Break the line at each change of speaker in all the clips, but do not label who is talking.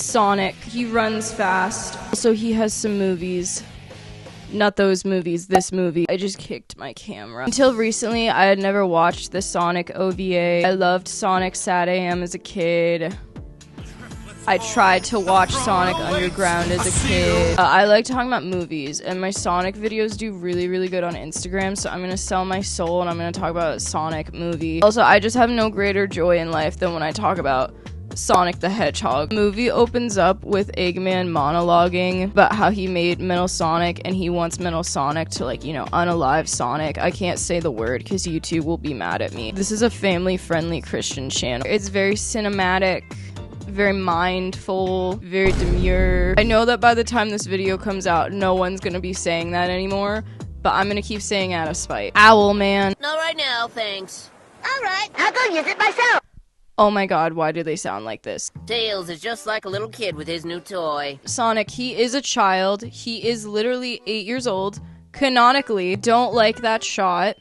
Sonic. He runs fast. Also, he has some movies. Not those movies, this movie. I just kicked my camera. Until recently, I had never watched the Sonic OVA. I loved Sonic Sad AM as a kid. I tried to watch Sonic Underground as a kid. I like talking about movies, and my Sonic videos do really, really good on Instagram, so I'm gonna sell my soul and I'm gonna talk about a Sonic movie. Also, I just have no greater joy in life than when I talk about Sonic the Hedgehog. The movie opens up with Eggman monologuing about how he made Metal Sonic and he wants Metal Sonic to, like, you know, unalive Sonic. I can't say the word because YouTube will be mad at me. This is a family-friendly Christian channel. It's very cinematic, very mindful, very demure. I know that by the time this video comes out, no one's gonna be saying that anymore, but I'm gonna keep saying it out of spite. Owl Man.
Not right now, thanks.
Alright, I'll go use it myself.
Oh my god, why do they sound like this?
Tails is just like a little kid with his new toy.
Sonic, he is a child. He is literally 8 years old. Canonically, don't like that shot.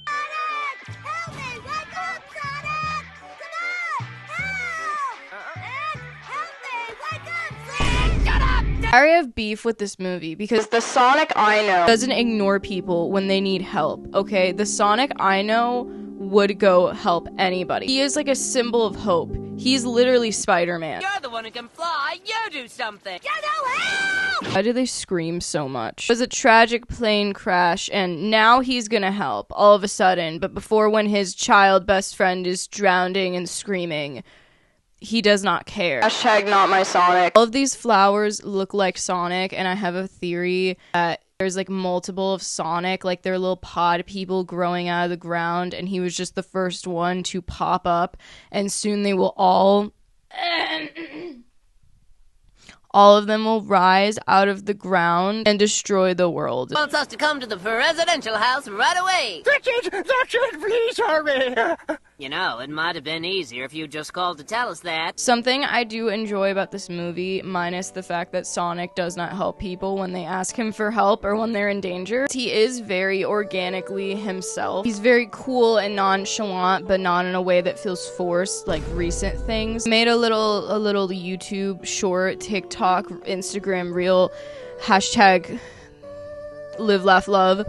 Sonic! Help me! Wake up, Sonic! Come on! Help! Help me! Wake up, Sonic! Shut up!
I have beef with this movie because the Sonic I know doesn't ignore people when they need help, okay? The Sonic I know would go help anybody. He is like a symbol of hope. He's literally Spider-Man.
You're the one who can fly. You do something.
You know help!
Why do they scream so much? It was a tragic plane crash and now he's gonna help all of a sudden, but before, when his child best friend is drowning and screaming, he does not care. Hashtag not my Sonic. All of these flowers look like Sonic, and I have a theory that there's like multiple of Sonic, like they're little pod people growing out of the ground, and he was just the first one to pop up, and soon they will all of them will rise out of the ground and destroy the world.
Wants us to come to the presidential house right away.
That's it, please hurry.
You know, it might have been easier if you just called to tell us that.
Something I do enjoy about this movie, minus the fact that Sonic does not help people when they ask him for help or when they're in danger, he is very organically himself. He's very cool and nonchalant, but not in a way that feels forced, like recent things. Made a little YouTube short, TikTok, Instagram reel, hashtag live, laugh, love,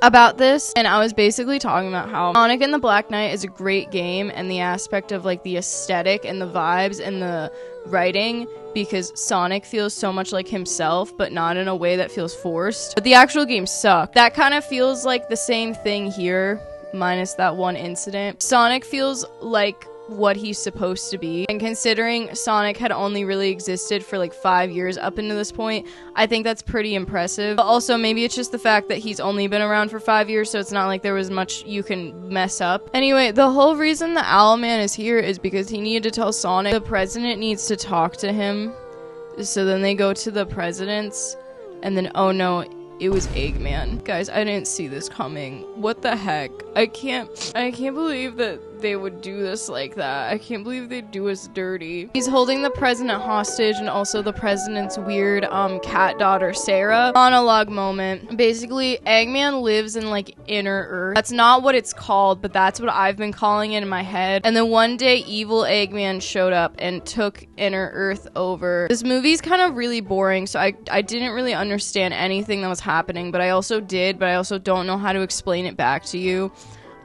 about this, and I was basically talking about how Sonic and the Black Knight is a great game, and the aspect of like the aesthetic and the vibes and the writing, because Sonic feels so much like himself, but not in a way that feels forced. But the actual game sucked. That kind of feels like the same thing here, minus that one incident. Sonic feels like what he's supposed to be, and considering Sonic had only really existed for like 5 years up into this point, I think that's pretty impressive. But also, maybe it's just the fact that he's only been around for 5 years, so it's not like there was much you can mess up. Anyway, the whole reason the Owl Man is here is because he needed to tell Sonic the president needs to talk to him. So then they go to the presidents, and then, oh no, it was Eggman. Guys, I didn't see this coming. What the heck? I can't believe that they would do this like that. I can't believe they'd do us dirty. He's holding the president hostage, and also the president's weird cat daughter Sarah. Monologue moment. Basically, Eggman lives in like inner Earth. That's not what it's called, but that's what I've been calling it in my head. And then one day evil Eggman showed up and took inner Earth over. This movie's kind of really boring, so I didn't really understand anything that was happening, but I also don't know how to explain it back to you.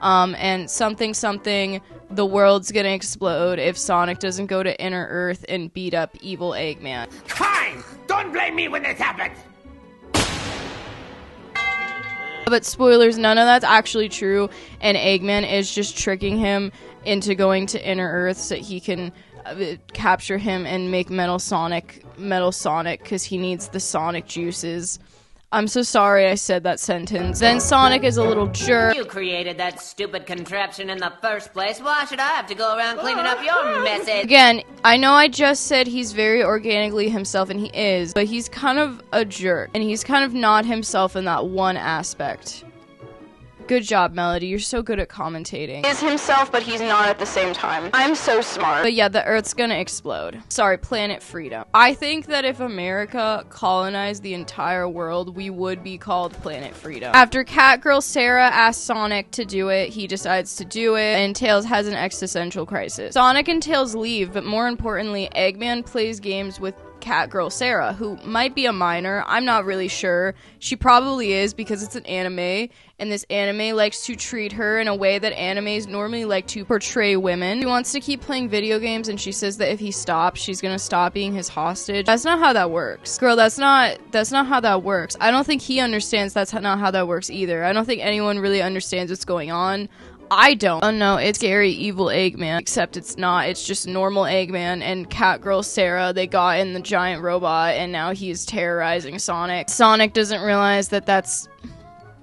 And something, the world's gonna explode if Sonic doesn't go to inner Earth and beat up evil Eggman.
Fine! Don't blame me when this happens!
But spoilers, none of that's actually true, and Eggman is just tricking him into going to inner Earth so he can capture him and make Metal Sonic, because he needs the Sonic juices. I'm so sorry I said that sentence. Then Sonic is a little jerk.
You created that stupid contraption in the first place. Why should I have to go around cleaning up your messes?
Again, I know I just said he's very organically himself, and he is, but he's kind of a jerk, and he's kind of not himself in that one aspect. Good job, Melody. You're so good at commentating.
Is himself, but he's not at the same time. I'm so smart.
But yeah, the Earth's gonna explode. Sorry, planet freedom. I think that if America colonized the entire world, we would be called planet freedom. After Catgirl Sarah asks Sonic to do it, he decides to do it, and Tails has an existential crisis. Sonic and Tails leave, but more importantly, Eggman plays games with Catgirl Sarah, who might be a minor. I'm not really sure. She probably is because it's an anime, and this anime likes to treat her in a way that animes normally like to portray women. She wants to keep playing video games, and she says that if he stops, she's gonna stop being his hostage. That's not how that works. Girl, that's not how that works. I don't think he understands that's not how that works either. I don't think anyone really understands what's going on. I don't. Oh no, it's scary evil Eggman. Except it's not. It's just normal Eggman and Catgirl Sarah. They got in the giant robot and now he's terrorizing Sonic. Sonic doesn't realize that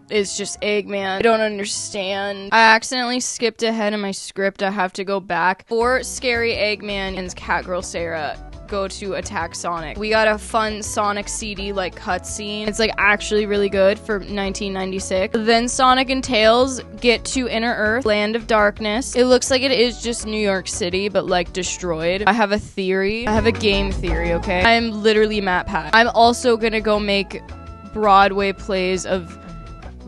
it's just Eggman. I don't understand. I accidentally skipped ahead in my script. I have to go back. Before Scary Eggman and Catgirl Sarah go to attack Sonic, we got a fun Sonic CD like cutscene. It's like actually really good for 1996. Then Sonic and Tails get to Inner Earth, Land of Darkness. It looks like it is just New York City, but like destroyed. I have a theory. I have a game theory, okay? I'm literally Matt Pat. I'm also gonna go make Broadway plays of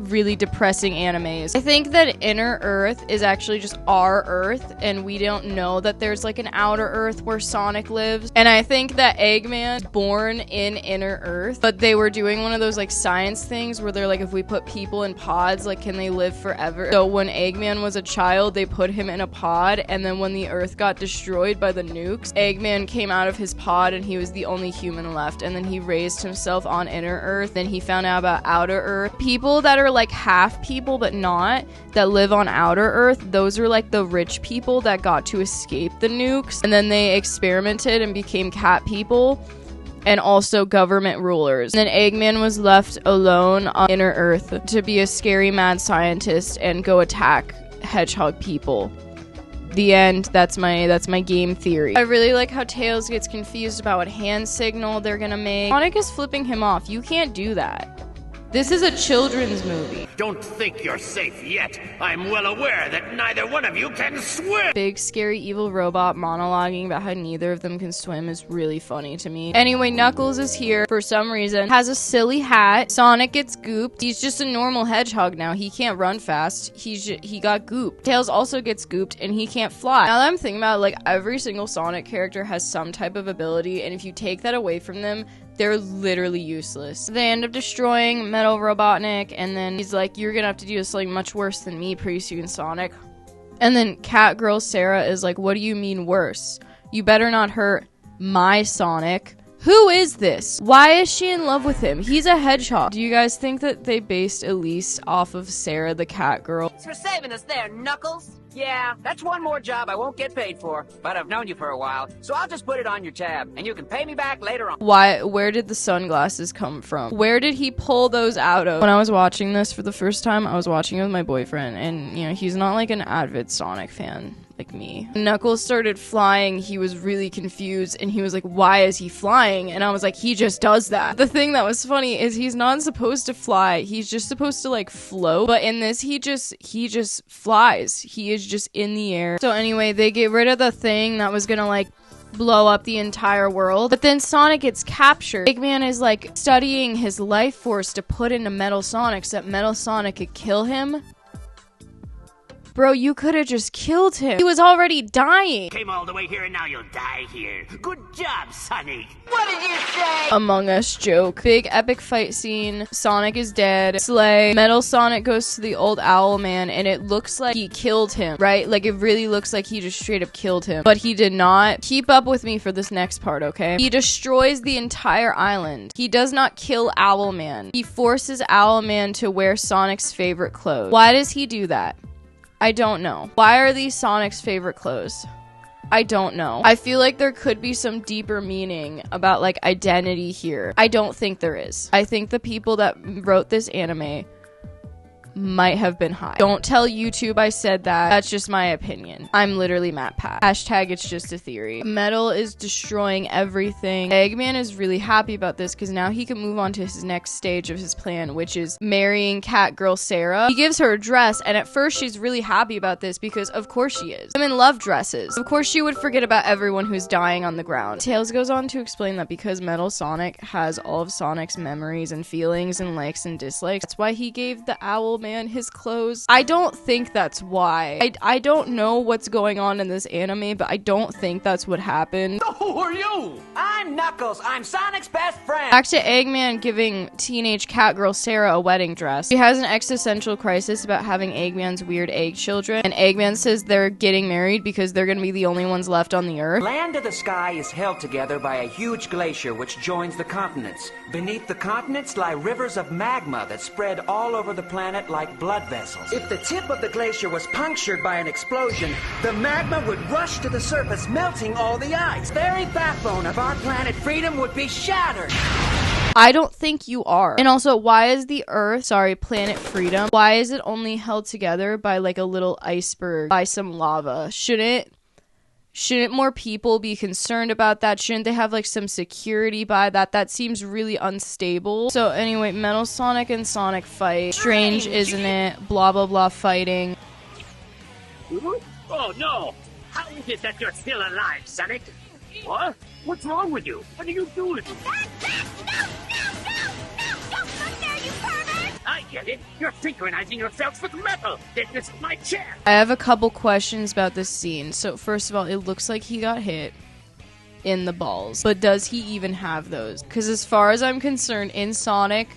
really depressing animes. I think that Inner Earth is actually just our Earth, and we don't know that there's like an outer Earth where Sonic lives. And I think that Eggman is born in Inner Earth, but they were doing one of those like science things where they're like, if we put people in pods, like can they live forever? So when Eggman was a child, they put him in a pod, and then when the Earth got destroyed by the nukes, Eggman came out of his pod and he was the only human left, and then he raised himself on Inner Earth, and he found out about Outer Earth. People that are like half people but not, that live on Outer Earth, those are like the rich people that got to escape the nukes, and then they experimented and became cat people and also government rulers. And then Eggman was left alone on Inner Earth to be a scary mad scientist and go attack hedgehog people. The end. That's my game theory. I really like how Tails gets confused about what hand signal they're gonna make. Sonic is flipping him off. You can't do that. This is a children's movie.
Don't think you're safe yet. I'm well aware that neither one of you can swim.
Big, scary, evil robot monologuing about how neither of them can swim is really funny to me. Anyway, Knuckles is here for some reason. Has a silly hat. Sonic gets gooped. He's just a normal hedgehog now. He can't run fast. He got gooped. Tails also gets gooped, and he can't fly. Now that I'm thinking about it, like, every single Sonic character has some type of ability, and if you take that away from them, they're literally useless. They end up destroying Metal Robotnik, and then he's like, you're gonna have to do something much worse than me pretty soon, Sonic. And then Catgirl Sarah is like, what do you mean worse? You better not hurt my Sonic. Who is this? Why is she in love with him? He's a hedgehog. Do you guys think that they based Elise off of Sarah the cat girl?
Thanks for saving us there, Knuckles.
Yeah, that's one more job I won't get paid for, but I've known you for a while, so I'll just put it on your tab, and you can pay me back later on.
Where did the sunglasses come from? Where did he pull those out of? When I was watching this for the first time, I was watching it with my boyfriend, and, you know, he's not like an avid Sonic fan like me. When Knuckles started flying, he was really confused, and he was like, why is he flying? And I was like, he just does that. The thing that was funny is he's not supposed to fly. He's just supposed to like float, but in this, he just flies. He is just in the air. So anyway, they get rid of the thing that was gonna like blow up the entire world, but then Sonic gets captured. Eggman is like studying his life force to put into Metal Sonic so that Metal Sonic could kill him. Bro, you could have just killed him. He was already dying.
Came all the way here and now you'll die here. Good job, Sonic.
What did you say?
Among Us joke. Big epic fight scene. Sonic is dead. Slay. Metal Sonic goes to the old owl man, and it looks like he killed him, right? Like, it really looks like he just straight up killed him. But he did not. Keep up with me for this next part, okay? He destroys the entire island. He does not kill Owlman. He forces Owlman to wear Sonic's favorite clothes. Why does he do that? I don't know. Why are these Sonic's favorite clothes? I don't know. I feel like there could be some deeper meaning about like identity here. I don't think there is. I think the people that wrote this anime might have been high. Don't tell YouTube I said that. That's just my opinion. I'm literally Matt Pat. Hashtag it's just a theory. Metal is destroying everything. Eggman is really happy about this because now he can move on to his next stage of his plan, which is marrying cat girl Sarah. He gives her a dress, and at first she's really happy about this because of course she is. Women love dresses. Of course she would forget about everyone who's dying on the ground. Tails goes on to explain that because Metal Sonic has all of Sonic's memories and feelings and likes and dislikes, that's why he gave the owl man his clothes. I don't think that's why. I don't know what's going on in this anime, but I don't think that's what happened.
Who are you? I'm Knuckles. I'm Sonic's best friend.
Back to Eggman giving teenage cat girl Sarah a wedding dress. She has an existential crisis about having Eggman's weird egg children, and Eggman says they're getting married because they're gonna be the only ones left on the earth.
Land of the sky is held together by a huge glacier which joins the continents. Beneath the continents lie rivers of magma that spread all over the planet like blood vessels. If the tip of the glacier was punctured by an explosion, the magma would rush to the surface, melting all the ice. The very backbone of our planet freedom would be shattered.
I don't think you are. And also, why is the Earth, planet Freedom, why is it only held together by like a little iceberg, by some lava? Shouldn't more people be concerned about that? Shouldn't they have like some security by that? That seems really unstable. So anyway, Metal Sonic and Sonic fight. Strange, isn't it? Blah blah blah fighting.
Oh no! How is it that you're still alive, Sonic? What? What's wrong with you? What are you doing?
Don't look there, you pervert!
I get it. You're synchronizing yourselves with metal. This is my chair.
I have a couple questions about this scene. So first of all, it looks like he got hit in the balls. But does he even have those? Because as far as I'm concerned, in Sonic,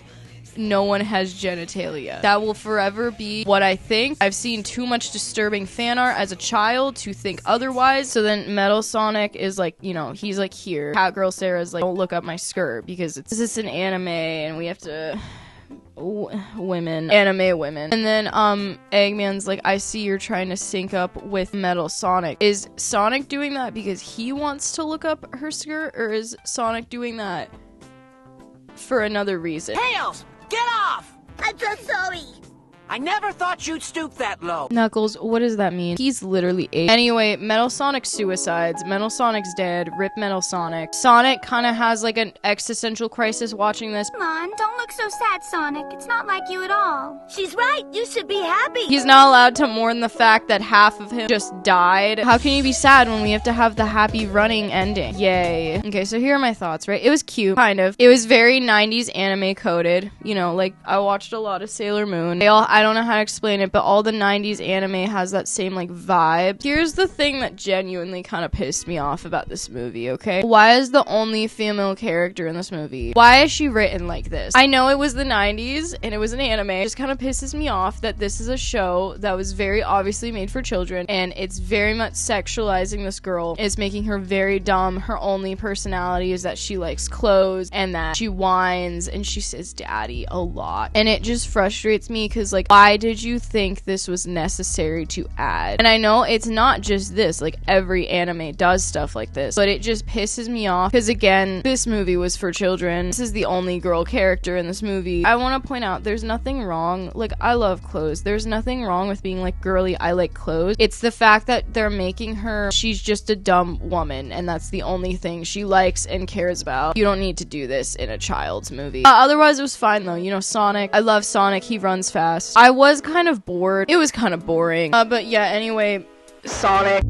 no one has genitalia. That will forever be what I think. I've seen too much disturbing fan art as a child to think otherwise. So then Metal Sonic is like, you know, he's like here. Cat Girl Sarah's like, don't look up my skirt because this is an anime and we have to... anime women. And then Eggman's like, I see you're trying to sync up with Metal Sonic. Is Sonic doing that because he wants to look up her skirt, or is Sonic doing that for another reason?
Tails, get off!
I'm so sorry.
I never thought you'd stoop that low.
Knuckles, what does that mean? He's literally 8. Anyway, Metal Sonic suicides. Metal Sonic's dead. Rip Metal Sonic. Sonic kind of has like an existential crisis watching this.
Come on, don't look so sad, Sonic. It's not like you at all. She's right. You should be happy.
He's not allowed to mourn the fact that half of him just died. How can you be sad when we have to have the happy running ending? Yay. Okay, so here are my thoughts, right? It was cute, kind of. It was very 90s anime coded. You know, like, I watched a lot of Sailor Moon. I don't know how to explain it, but all the 90s anime has that same, like, vibe. Here's the thing that genuinely kind of pissed me off about this movie, okay? Why is the only female character in this movie? Why is she written like this? I know it was the 90s, and it was an anime. It just kind of pisses me off that this is a show that was very obviously made for children, and it's very much sexualizing this girl. It's making her very dumb. Her only personality is that she likes clothes, and that she whines, and she says daddy a lot. And it just frustrates me, because, like, why did you think this was necessary to add? And I know it's not just this, like, every anime does stuff like this, but it just pisses me off, because again, this movie was for children. This is the only girl character in this movie. I want to point out, there's nothing wrong, like, I love clothes. There's nothing wrong with being like, girly, I like clothes. It's the fact that they're making her, she's just a dumb woman, and that's the only thing she likes and cares about. You don't need to do this in a child's movie. Otherwise, it was fine though. You know, Sonic, I love Sonic, he runs fast. I was kind of bored. It was kind of boring. But yeah, anyway, Sonic.